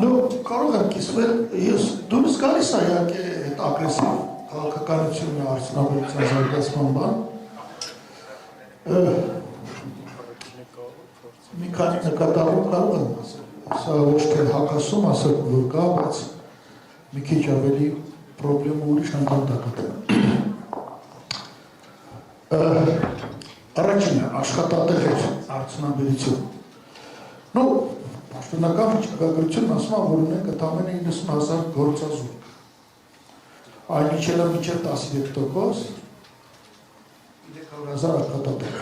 Ну, կարող եմ կիսվել, ես դուրս գալիս է իհարկե այդ ագրեսիվ քաղաքականությունը արդյունաբերության զարգացման բան։ Մի քանի նկատառում կարող եմ ասել, սա ոչ թե հակասում ասել, որ կա, բայց մի քիչ ավելի պրոբլեմը ուրիշ հանգանդակատ է։ Առաջինը աշխատատեղեր արդյունաբերություն։ Ну, Պաշտոնական ճակատագրությունն ասում է, որ ունենք ընդամենը 90,000 գործազուրկ։ Այն միջև 13%, 300,000 աշխատատեղ։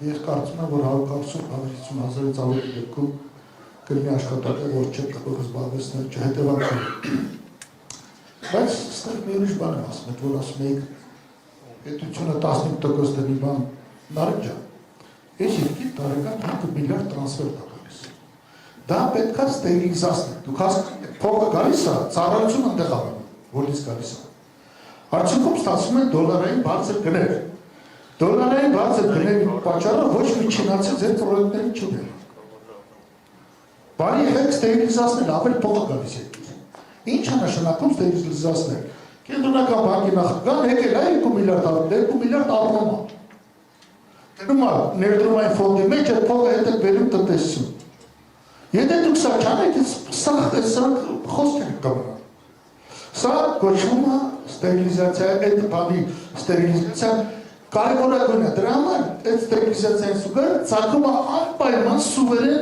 Ես կարծում եմ, որ 140,000-ից ավելի դեպքում կլինի աշխատատեղ, որ չէ կարող զբաղեցնել չհետևական։ Բայց ստեղ մի ուրիշ բան եմ ասում, որ ասում եք պետությունը 15% դեպի բան նարնջա։ Ես երկի տարեկան 5 միլիարդ տրանսֆեր տա։ Դա պետք է ստերիլիզացնել։ Դուք հասկանում եք, փողը գալիս է, ծառայությունը ընդեղ անում, որից գալիս է։ Արդյունքում ստացվում են դոլարային բարձր գներ։ Դոլարային բարձր գների պատճառը ոչ մի չինացի ձեր պրոյեկտներին չուներ։ Բարի եղեք ստերիլիզացնել, ավելի փողը գալիս է։ Ինչ է նշանակում ստերիլիզացնել։ Կենտրոնական բանկի նախագահան եկել է 2 միլիարդ առնում է։ Դնում է ներդրումային ֆոնդի մեջ այդ փողը հետ է բերում տնտեսություն։ Եթե դուք սա չանեք, սա խոսք ենք կամրա։ Սա կոչվում է ստերիլիզացիա, այդ բանի ստերիլիզացիա կարևորագույն է, դրա համար այդ ստերիլիզացիային սուգարը ծագում է անպայման սուվերեն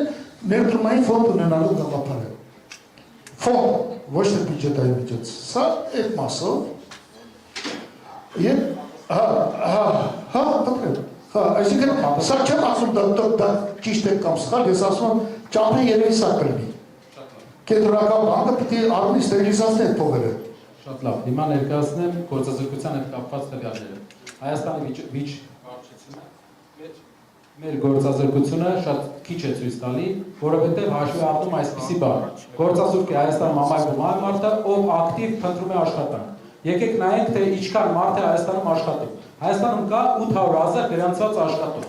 ներդրումային ֆոնդ ունենալու գաղափարը։ Ֆոնդ, ոչ թե բյուջետային միջոց, սա այդ մասով և պատրեմ, այսինքն սա չեմ ասում դա ճիշտ է կամ սխալ, ես ասում եմ ճամփը երևի սա կլինի։ Կենտրոնական բանկը պիտի առնի ստերիլիզացնել այդ փողերը։ Շատ լավ, հիմա ներկայացնեմ գործազրկության հետ կապված տվյալները։ Հայաստանի վիճակագրությունը մեր գործազրկությունը շատ քիչ է ցույց տալի, որովհետև հաշվի առնում այսպիսի բան։ Գործազուրկ է Հայաստանում ամայնքում այն մարդը, ով ակտիվ փնտրում է աշխատանք։ Եկեք նայենք, թե ինչքան մարդ է Հայաստանում աշխատում։ Հայաստանում կա 800,000 գրանցված աշխատող։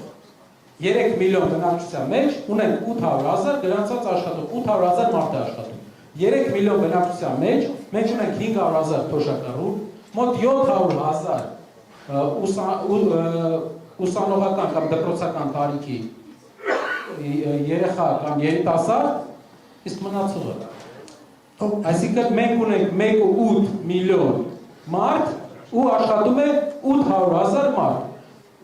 3 միլիոն բնակչության մեջ ունեն 800,000 գրանցված աշխատող, 800,000 մարդ է աշխատում։ 3 միլիոն բնակչության մեջ մենք ունենք 500,000 թոշակառու, մոտ 700,000 ուսանողական կամ դպրոցական տարիքի երեխա կամ երիտասարդ, իսկ մնացողը։ Այսինքն մենք ունենք 1.8 միլիոն մարդ ու աշխատում է 800,000 մարդ։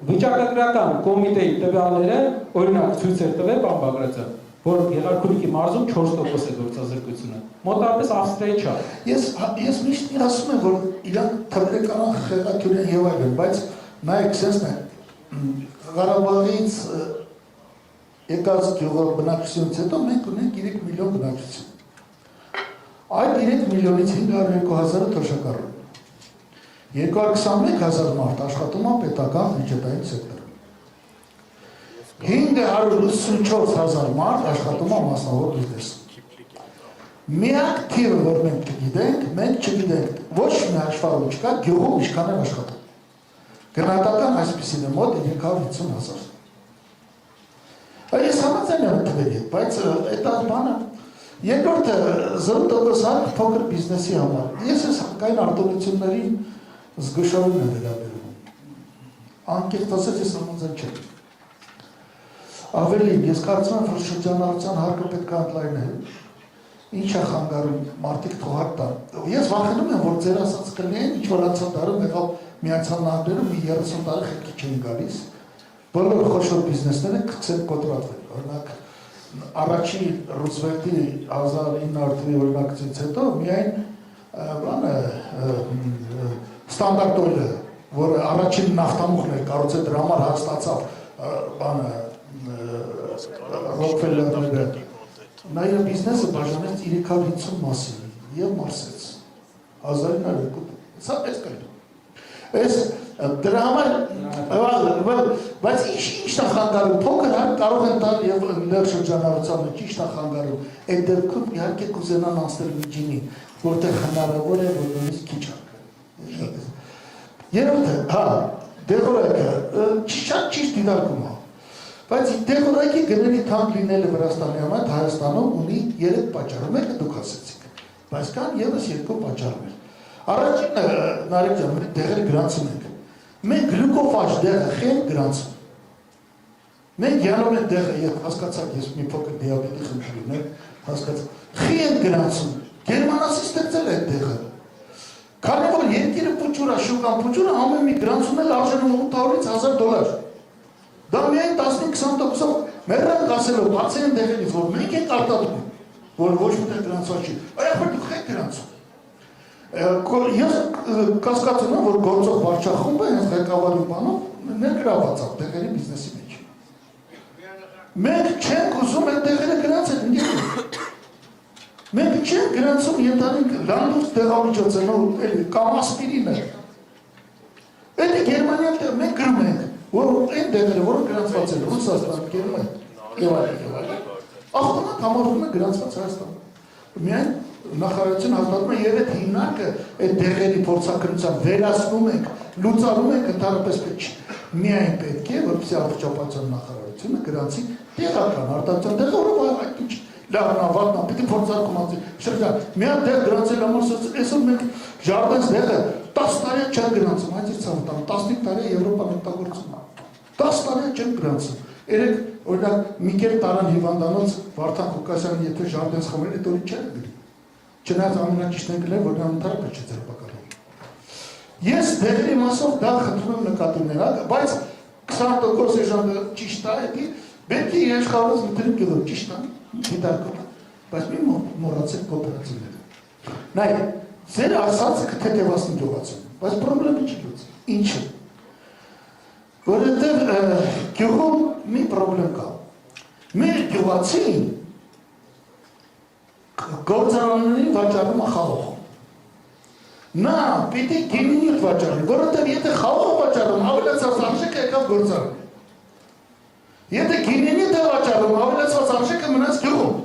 Վիճակագրական կոմիտեի տվյալները, օրինակ ցույց էր տվել պարոն Բագրատյան, որ Եղարքունիքի մարզում 4% է գործազրկությունը։ Մոտավորապես Ավստրիայի չափ։ Ես միշտ ասում եմ, որ իրանք թվերական խեղաթյուրեն եւ այլն, բայց նայեք, sense-ն է, Ղարաբաղից եկած գյուղի բնակչությունից հետո մենք ունենք 3 միլիոն բնակչություն։ Այդ 3 միլիոնից 502,000-ը թոշակառու։ 221,000 մարդ աշխատում է պետական բյուջետային սեկտորում։ 584,000 մարդ աշխատում է մասնավոր բիզնեսում։ Միակ թիվը, որ մենք չգիտենք, ոչ մի հաշվառում չկա, գյուղում ինչքան են աշխատում։ Գնահատական այսպիսին է մոտ 350,000։ Ես համաձայն եմ թվերի հետ, բայց այդ բանը երկրորդը 0% փոքր բիզնեսի համար։ Ես այս հարկային արտոնություններին զգուշորեն է վերաբերում։ Անկեղծ ասած ես համաձայն չեմ։ Ավելին, ես կարծում եմ, որ շրջանառության հարկը պետք է ընդլայնել։ Ինչ է խանգարում մարդիկ թողարկտ տան։ Ես վախենում եմ, որ ձեր ասած կլինեն, ինչ որ անցյալ տարում եղավ Միացյալ Նահանգներում մի 30 տարի խելքի չեն գալիս։ Բոլոր խոշոր բիզնեսները կցեն կոտրատվել։ Օրինակ, առաջին Ռուզվելտի 1900 թվականի օրինակցից հետո միայն բանը Standard Oil-ը, որը առաջին նավթամուղն էր կառուցել, դրա համար հաստացավ բանը Ռոքֆելլերը, նա իր բիզնեսը բաժանեց 350 մասի եւ մարսեց 1902 սա էս կայք էս դրա համար բայց ի՞նչն է խանգարում փոքր հարկ կարող են տալ եւ ներ շրջանառության մեջ ի՞նչն է խանգարում այդ դեպքում իհարկե կուզենան անցնել միջինի որտեղ հնարավոր է որ նույնիսկ քիչ երրորդը դեղորայքը շատ ճիշտ դիտարկում է Բայց դեղորայքի գների թանկ լինելը Վրաստանի համար Հայաստանում ունի 3 պատճառ, մեկը դուք ասեցիք, բայց կան ևս 2 պատճառներ։ Առաջինը Նարեկ ջան, մենք դեղերը գրանցում ենք։ Մենք գլյուկոֆաժ դեղը խենք գրանցում։ Մենք յանում ենք դեղը, երբ հասկացաք, ես մի փոքր դիաբետի խնդիր ունեմ, հասկացա։ Խի ենք գրանցում։ Գերմանացի ստեղծել է դեղը։ Քանի որ երկիրը փուճուրա, շուկան փուճուրա, ամեն մի գրանցումն էլ արժենում $800-ից $1000։ Դա միայն 15-20%-ով մեռանք ասելով, բացի են դեղերից, որ մենք ենք արտադրում, որ ոչ մի տեղ գրանցված չի։ Այախր դուք եք գրանցում։ Ես կասկածում եմ, որ գործող վարչախումբը հենց ղեկավարի բանով ներգրաված է դեղերի բիզնեսի մեջ։ Մենք չենք ուզում այդ դեղերը գրանցել, մենք չենք գրանցում ենթանենք լանդուց դեղամիջոցը, կամ ասպիրինը։ Այդ Գերմանիան տեղ մենք գրում ենք, որ այն դեղերը, որը գրանցված են Ռուսաստան, Գերմանիա, եւ այլն։ Ավտոմատ համարվում է գրանցված Հայաստան։ Միայն նախարարությունը հաստատում է եւ այդ հիմնարկը այդ դեղերի փորձակնության վերացնում ենք, լուծարում ենք ընդհանրապես պետք չի։ Միայն պետք է, որպեսզի առողջապահության նախարարությունը գրանցի տեղական արտադրության դեղը, որը այդ ինչ լավն ավարտն է, պետք է փորձարկում անցի։ Շրջան, մի հատ դեղ գրանցել համար այսօր մենք Ժարդենս դեղը 10 տարի չեն գրանցում, այս իր ցավը 15 տարի Եվրոպան օգտագործում է։ 10 տարի չեն գրանցում։ Երեք օրինակ Միկել Տարան հիվանդանոց Վարդան Ղուկասյանը եթե Ժարդենս խմել այդ օրի չէր գրի։ Չնայած ամենաճիշտն են գնել, որ նա ընդհանրապես չի ձերբակալում։ Ես դեղերի մասով դա խնդրում եմ նկատի ունենալ, բայց 20% էժանը ճիշտ է, էդի պետք է իշխանოს մտերիմ գլուխ ճիշտ է, դիտարկում, բայց մի մոռացել կոոպերատիվները։ Նայ, ձեր ասածը կթեթևացնի գյուղացուն, բայց պրոբլեմը չի լուծի։ Ինչը։ Որովհետև գյուղում մի պրոբլեմ կա։ Մեր գյուղացին գործարանների վաճառում է խաղողը։ Նա պիտի գինի վաճառի, որովհետև եթե խաղողը վաճառում, ավելացած արժեքը եկավ գործարան։ Եթե գինի վաճառում, ավելացած արժեքը մնաց գյուղում։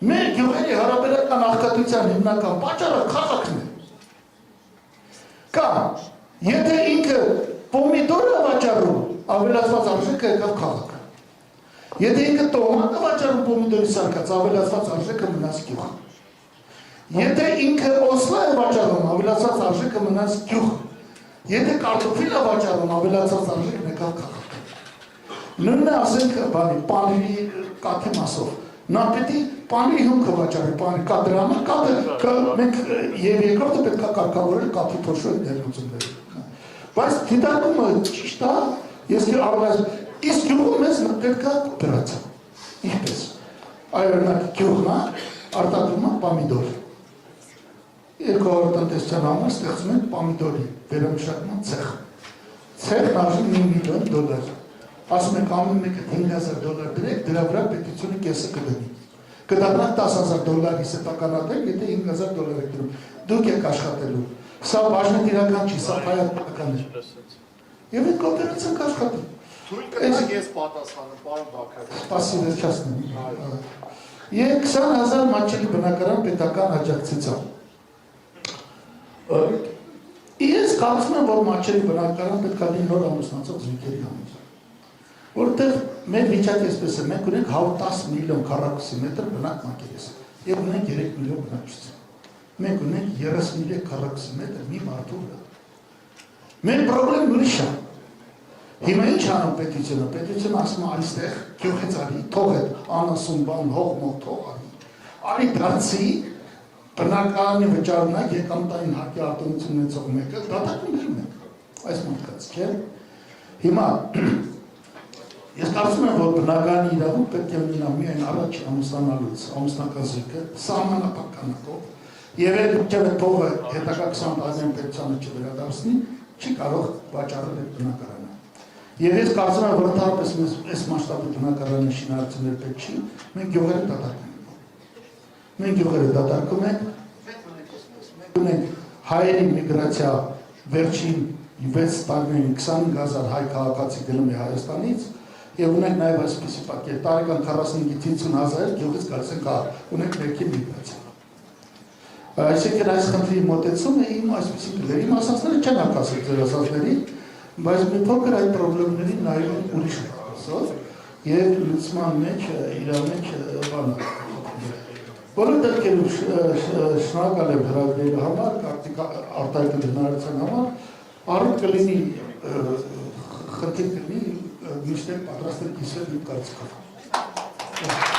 Մեր գյուղերի հարաբերական աղքատության հիմնական պատճառը քաղաքն է։ Կամ եթե ինքը պոմիդորը վաճառում, ավելացված արժեքը եկավ քաղաքը։ Եթե ինքը տոմատը վաճառում պոմիդորի սարքած, ավելացված արժեքը մնաց գյուղ։ Եթե ինքը օսլա է վաճառում, ավելացված արժեքը մնաց գյուղ։ Եթե կարտոֆիլ է վաճառում, ավելացված արժեքն եկավ քաղաք։ Նույնն է ասենք պանիրի կաթի մասով։ Նա պետք է պանիրի հումքը վաճառի, պանիր կադրամը, մենք եւ երկրորդը պետք է կարգավորել կաթի փոշու այդ ներմուծումները։ Բայց դիտարկումը ճիշտ է, ես առնվազն իսկ գյուղում մեզ պետք է կոոպերացիա։ Ինչպես։ Օրինակ գյուղն է, արտադրում է պամիդոր։ 200 տնտեսության համար ստեղծում են պամիդորի վերամշակման ցեխ։ Ցեխն արժի $1 միլիոն։ Ասում եք ամեն մեկը $5,000 դրեք, դրա վրա պետությունը կեսը կդնի։ Կդառնա $10,000 սեփականատեր, եթե $5,000 եք դրում։ Դուք եք աշխատելու։ Սա բաժնետիրական չի, սա հայատական է։ Եվ այդ կոոպերացիան կաշխատի։ Թույլ կտակ ես պատասխանը, պարոն Բաքարյան։ Սպասի վերջացնեմ։ Եվ 20,000 մատչելի բնակարան պետական աջակցությամբ։ Ես կարծում եմ, որ մատչելի բնակարան պետք է լինի նոր ամուսնացող զույգերի համար։ Որտեղ մեր վիճակը այսպես է, մենք ունենք 10 միլիոն քառակուսի մետր բնակ մակերես եւ ունենք 3 միլիոն բնակչություն։ Մենք ունենք 33 քառակուսի մետր մի մարդու վրա։ Մեր խնդրեմն ուրիշ է։ Հիմա ինչ անում պետությունը։ Պետությունը ասում է այստեղ գյուղից արի, թող այդ անասուն բան հողմով թող արի։ Արի դարձի բնակարանի վճարունակ եկամտային հարկի արտոնություն ունեցող մեկը դատարկում ենք այս մարդկանց, չէ՞։ Հիմա ես կարծում եմ, որ բնակարանի իրավունք պետք է ունենա միայն առաջ ամուսնանալուց ամուսնական զույգը սահմանափակ քանակով եւ այդ փողը հետագա 20 տարին պետությանը չվերադարձնի, չի կարող վաճառել այդ բնակարանը։ Եվ ես կարծում եմ, որ ընդհանրապես այս մասշտաբի բնակարանի շինարարություններ պետք չի, մենք գյուղերը դատարկում ենք։ Մենք գյուղերը դատարկում ենք, մենք ունենք հայերի միգրացիա վերջին 6 տարիներին 25,000 հայ քաղաքացի գնում է Հայաստանից եւ ունենք նաեւ այսպիսի պատկեր, տարեկան 45-ից 50,000 գյուղից գալիս են քաղաք, ունենք ներքին միգրացիա։ Այսինքն այս խնդրի մոտեցումը իմ այսպիսի գլերի մասածները չեն հակասել ձեր ասածների, բայց մի փոքր այդ խնդիրների նայում ուրիշ է ասած, եւ լուսման մեջ իր մեջ բանը Բոլոր դեպքերում շնորհակալ եմ հրավիրելու համար, արտահայտել հնարավորության համար, առիթ կլինի խնդիր կլինի միշտ պատրաստ եմ կիսվել իմ կարծիքով։